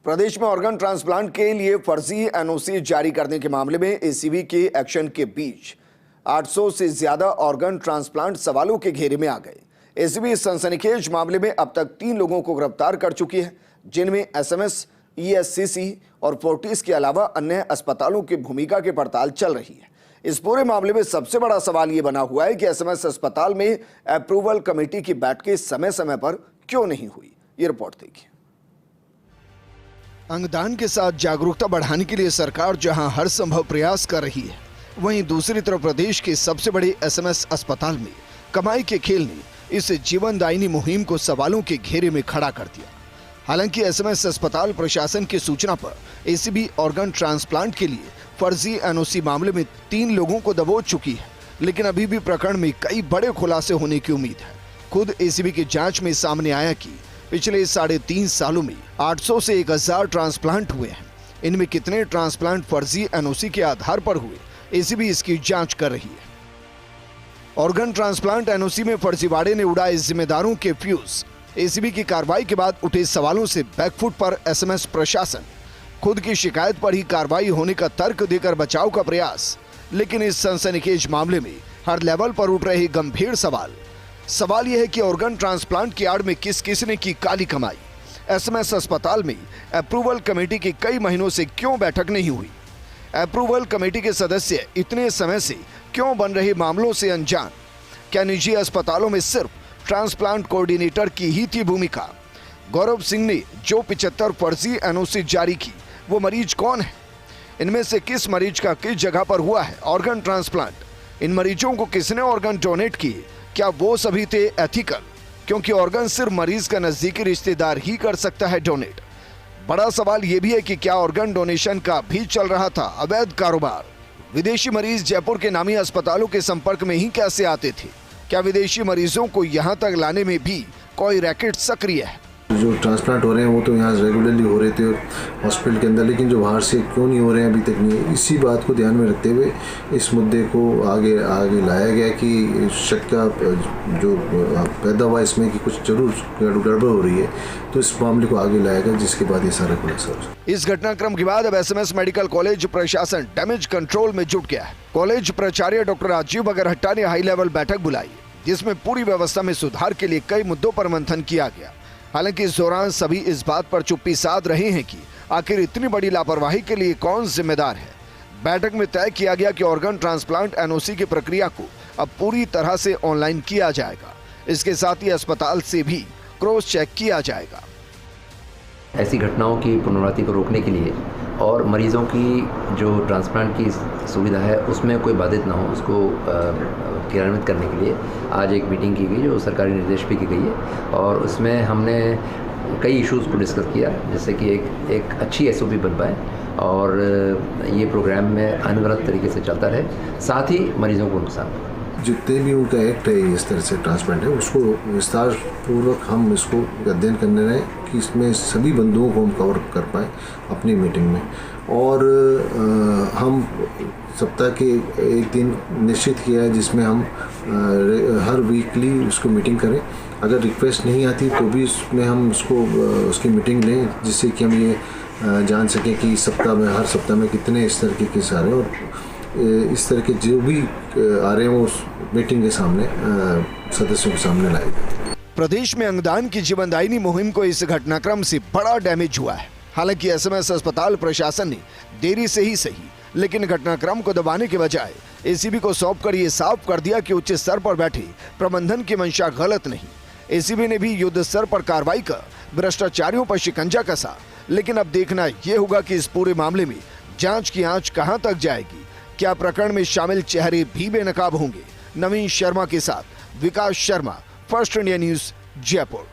प्रदेश में organ transplant के लिए फर्जी एनओसी जारी करने के मामले में एसीबी के एक्शन के बीच 800 से ज्यादा ऑर्गन ट्रांसप्लांट सवालों के घेरे में आ गए। एसीबी इस सनसनीखेज मामले में अब तक 3 लोगों को गिरफ्तार कर चुकी है, जिनमें एसएमएस, ईएससीसी और फोर्टिस के अलावा अन्य अस्पतालों की भूमिका की पड़ताल चल रही है। इस पूरे मामले में सबसे बड़ा सवाल ये बना हुआ है कि एसएमएस अस्पताल में अप्रूवल कमेटी की बैठकें समय समय पर क्यों नहीं हुई। ये रिपोर्ट देखिए। अंगदान के साथ जागरूकता बढ़ाने के लिए सरकार जहां हर संभव प्रयास कर रही है, वहीं दूसरी तरफ प्रदेश के सबसे बड़े एसएमएस अस्पताल में कमाई के खेल ने इस जीवनदायिनी मुहिम को सवालों के घेरे में खड़ा कर दिया। हालांकि एसएमएस अस्पताल प्रशासन की सूचना पर एसीबी ऑर्गन ट्रांसप्लांट के लिए फर्जी एनओसी मामले में 3 लोगों को दबोच चुकी है, लेकिन अभी भी प्रकरण में कई बड़े खुलासे होने की उम्मीद है। खुद एसीबी की जांच में सामने आया कि पिछले 3.5 सालों में 800 से 1000 ट्रांसप्लांट हुए हैं। इनमें कितने ट्रांसप्लांट फर्जी एनओसी के आधार पर हुए, एसीबी इसकी जांच कर रही है। ऑर्गन ट्रांसप्लांट एनओसी में फर्जीवाड़े ने उड़ाए जिम्मेदारों के फ्यूज। एसीबी की कार्रवाई के बाद उठे सवालों से बैकफुट पर एसएमएस प्रशासन। खुद की शिकायत पर ही कार्रवाई होने का तर्क देकर बचाव का प्रयास। लेकिन इस सनसनीखेज मामले में हर लेवल पर उठ रहे गंभीर सवाल यह है कि ऑर्गन ट्रांसप्लांट की आड़ में किस किस ने की काली कमाई। एसएमएस अस्पताल में अप्रूवल कमेटी की कई महीनों से क्यों बैठक नहीं हुई। अप्रूवल कमेटी के सदस्य इतने समय से क्यों बन रहे मामलों से अनजान। क्या निजी अस्पतालों में सिर्फ ट्रांसप्लांट कोऑर्डिनेटर की ही थी भूमिका। गौरव सिंह ने जो 75 फर्जी एनओसी जारी की, वो मरीज कौन है। इनमें से किस मरीज का किस जगह पर हुआ है ऑर्गन ट्रांसप्लांट। इन मरीजों को किसने ऑर्गन डोनेट किए, क्या वो सभी थे एथिकल, क्योंकि ऑर्गन सिर्फ मरीज का नजदीकी रिश्तेदार ही कर सकता है डोनेट। बड़ा सवाल यह भी है कि क्या ऑर्गन डोनेशन का भी चल रहा था अवैध कारोबार। विदेशी मरीज जयपुर के नामी अस्पतालों के संपर्क में ही कैसे आते थे। क्या विदेशी मरीजों को यहां तक लाने में भी कोई रैकेट सक्रिय है। जो ट्रांसप्लांट हो रहे हैं वो तो यहाँ रेगुलरली हो रहे थे हॉस्पिटल के अंदर, लेकिन जो बाहर से क्यों नहीं हो रहे हैं अभी तक नहीं है। इसी बात को ध्यान में रखते हुए इस मुद्दे को आगे लाया गया कि शक का जो पैदा हुआ इसमें कि कुछ जरूर गड़बड़ हो रही है, तो इस मामले को आगे लाया गया, जिसके बाद ये सारा खुलासा हो। इस घटनाक्रम के बाद अब एसएमएस मेडिकल कॉलेज प्रशासन डैमेज कंट्रोल में जुट गया है। कॉलेज प्राचार्य डॉक्टर राजीव अगरहट्टा ने हाई लेवल बैठक बुलाई, जिसमें पूरी व्यवस्था में सुधार के लिए कई मुद्दों पर मंथन किया गया। हालांकि इस दौरान सभी इस बात पर चुप्पी साध रहे हैं कि आखिर इतनी बड़ी लापरवाही के लिए कौन जिम्मेदार है। बैठक में तय किया गया कि ऑर्गन ट्रांसप्लांट एनओसी की प्रक्रिया को अब पूरी तरह से ऑनलाइन किया जाएगा। इसके साथ ही अस्पताल से भी क्रॉस चेक किया जाएगा। ऐसी घटनाओं की पुनरावृत्ति को रोकने के लिए और मरीजों की जो ट्रांसप्लांट की सुविधा है उसमें कोई बाधित ना हो, उसको क्रियान्वित करने के लिए आज एक मीटिंग की गई, जो सरकारी निर्देश भी की गई है। और उसमें हमने कई इश्यूज़ को डिस्कस किया, जैसे कि एक अच्छी एसओपी बन पाए और ये प्रोग्राम में अनवरत तरीके से चलता रहे, साथ ही मरीजों को नुकसान। जितने भी उनका एक्ट है इस तरह से ट्रांसप्लांट है, उसको विस्तार पूर्वक हम इसको अध्ययन करने रहे कि इसमें सभी बिंदुओं को हम कवर कर पाए अपनी मीटिंग में। और हम सप्ताह के एक दिन निश्चित किया है जिसमें हम हर वीकली उसको मीटिंग करें। अगर रिक्वेस्ट नहीं आती तो भी उसमें हम उसकी मीटिंग लें, जिससे कि हम ये जान सकें कि हर सप्ताह में कितने इस तरह के केस आ रहे हैं, और इस तरह के जो भी आ रहे हैं वो उस मीटिंग के सामने सदस्यों के सामने लाए गए। प्रदेश में अंगदान की जीवनदायिनी मुहिम को इस घटनाक्रम से बड़ा डैमेज हुआ है। हालांकि एसएमएस अस्पताल प्रशासन ने देरी से ही सही, लेकिन घटनाक्रम को दबाने के बजाय एसीबी को सौंपकर ये साफ कर दिया कि उच्च स्तर पर बैठे प्रबंधन की मंशा गलत नहीं। एसीबी ने भी युद्ध स्तर पर कार्रवाई कर भ्रष्टाचारियों पर शिकंजा कसा। लेकिन अब देखना यह होगा कि इस पूरे मामले में जांच की आंच कहां तक जाएगी। क्या प्रकरण में शामिल चेहरे भी बेनकाब होंगे। नवीन शर्मा के साथ Vikas Sharma, first India news, Jaipur.